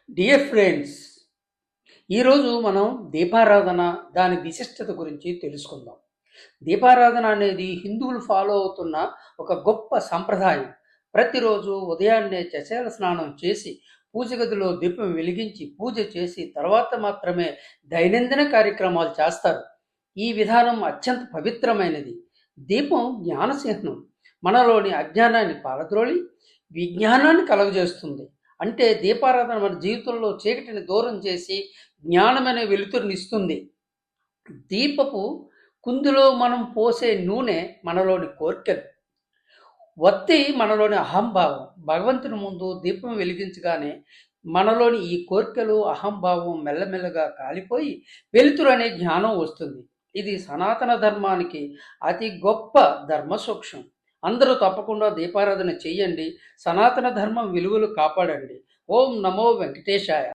Dear friends, ఈరోజు మనం దీపారాధన దాని విశిష్టత గురించి తెలుసుకుందాం. దీపారాధన అనేది హిందువులు ఫాలో అవుతున్న ఒక గొప్ప సంప్రదాయం. ప్రతిరోజు ఉదయాన్నే చసేల స్నానం చేసి పూజ గదిలో దీపం వెలిగించి పూజ చేసి తర్వాత మాత్రమే దైనందిన కార్యక్రమాలు చేస్తారు. ఈ విధానం అత్యంత పవిత్రమైనది. దీపం జ్ఞానచిహ్నం. మనలోని అజ్ఞానాన్ని పారద్రోలి విజ్ఞానాన్ని కలుగజేస్తుంది. అంటే దీపారాధన మన జీవితంలో చీకటిని దూరం చేసి జ్ఞానమనే వెలుతురునిస్తుంది. దీపపు కుందులో మనం పోసే నూనె మనలోని కోర్కెలు, వత్తి మనలోని అహంభావం. భగవంతుని ముందు దీపం వెలిగించగానే మనలోని ఈ కోర్కెలు అహంభావం మెల్లమెల్లగా కాలిపోయి వెలుతురు అనే జ్ఞానం వస్తుంది. ఇది సనాతన ధర్మానికి అతి గొప్ప ధర్మ సూక్ష్మం. అందరూ తప్పకుండా దీపారాధన చెయ్యండి. సనాతన ధర్మం విలువలు కాపాడండి. ఓం నమో వెంకటేశాయ.